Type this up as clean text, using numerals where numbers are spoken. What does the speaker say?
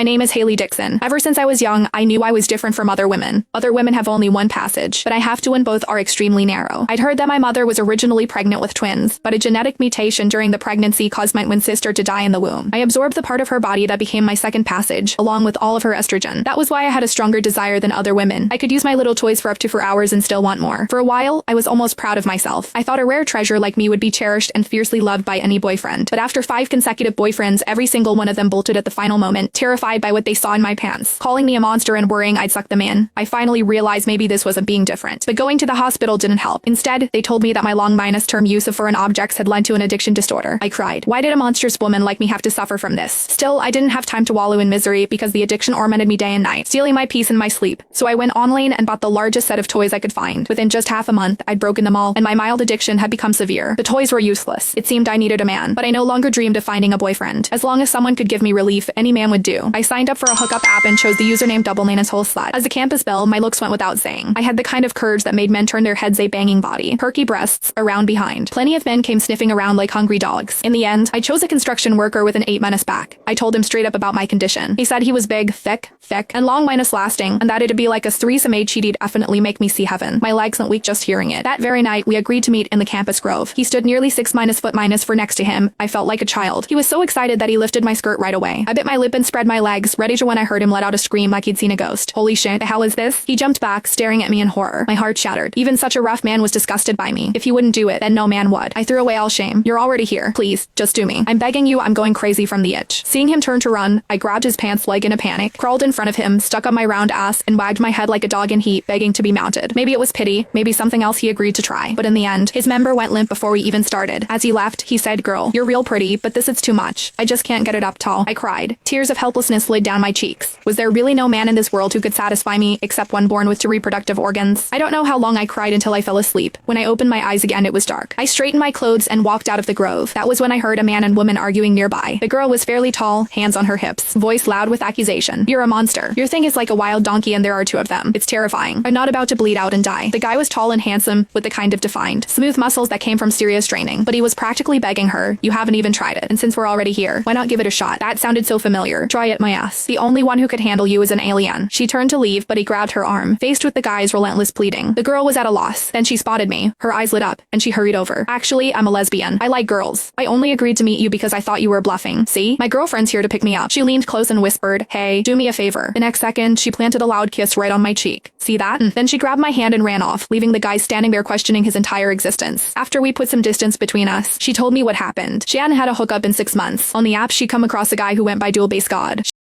My name is Haley Dixon. Ever since I was young, I knew I was different from other women. Other women have only one passage, but I have two and both are extremely narrow. I'd heard that my mother was originally pregnant with twins, but a genetic mutation during the pregnancy caused my twin sister to die in the womb. I absorbed the part of her body that became my second passage, along with all of her estrogen. That was why I had a stronger desire than other women. I could use my little toys for up to 4 hours and still want more. For a while, I was almost proud of myself. I thought a rare treasure like me would be cherished and fiercely loved by any boyfriend. But after 5 consecutive boyfriends, every single one of them bolted at the final moment, terrified by what they saw in my pants, calling me a monster and worrying I'd suck them in. I finally realized maybe this wasn't being different. But going to the hospital didn't help. Instead, they told me that my long-term use of foreign objects had led to an addiction disorder. I cried. Why did a monstrous woman like me have to suffer from this? Still, I didn't have time to wallow in misery because the addiction tormented me day and night, stealing my peace and my sleep. So I went online and bought the largest set of toys I could find. Within just half a month, I'd broken them all, and my mild addiction had become severe. The toys were useless. It seemed I needed a man, but I no longer dreamed of finding a boyfriend. As long as someone could give me relief, any man would do. I signed up for a hookup app and chose the username @slut. As a campus belle, my looks went without saying. I had the kind of courage that made men turn their heads, a banging body, perky breasts, around behind. Plenty of men came sniffing around like hungry dogs. In the end, I chose a construction worker with an 8- back. I told him straight up about my condition. He said he was big, thick, and long lasting, and that it'd be like a threesome he'd definitely make me see heaven. My legs went weak just hearing it. That very night, we agreed to meet in the campus grove. He stood nearly 6- for next to him. I felt like a child. He was so excited that he lifted my skirt right away. I bit my lip and spread my legs, ready to when I heard him let out a scream like he'd seen a ghost. Holy shit, the hell is this? He jumped back, staring at me in horror. My heart shattered. Even such a rough man was disgusted by me. If he wouldn't do it, then no man would. I threw away all shame. You're already here. Please, just do me. I'm begging you, I'm going crazy from the itch. Seeing him turn to run, I grabbed his pants leg in a panic, crawled in front of him, stuck up my round ass, and wagged my head like a dog in heat, begging to be mounted. Maybe it was pity, maybe something else he agreed to try. But in the end, his member went limp before we even started. As he left, he said, "Girl, you're real pretty, but this is too much. I just can't get it up tall." I cried. Tears of helplessness slid down my cheeks. Was there really no man in this world who could satisfy me, except one born with 2 reproductive organs? I don't know how long I cried until I fell asleep. When I opened my eyes again, it was dark. I straightened my clothes and walked out of the grove. That was when I heard a man and woman arguing nearby. The girl was fairly tall, hands on her hips, voice loud with accusation. "You're a monster. Your thing is like a wild donkey and there are 2 of them. It's terrifying. I'm not about to bleed out and die." The guy was tall and handsome, with the kind of defined, smooth muscles that came from serious training, but he was practically begging her, "You haven't even tried it, and since we're already here, why not give it a shot?" That sounded so familiar. "Try it, my ass. The only one who could handle you is an alien." She turned to leave, but he grabbed her arm, faced with the guy's relentless pleading. The girl was at a loss. Then she spotted me. Her eyes lit up, and she hurried over. "Actually, I'm a lesbian. I like girls. I only agreed to meet you because I thought you were bluffing. See? My girlfriend's here to pick me up." She leaned close and whispered, "Hey, do me a favor." The next second, she planted a loud kiss right on my cheek. "See that?" Then she grabbed my hand and ran off, leaving the guy standing there questioning his entire existence. After we put some distance between us, she told me what happened. She hadn't had a hookup in 6 months. On the app, she'd come across a guy who went by Dual Base God.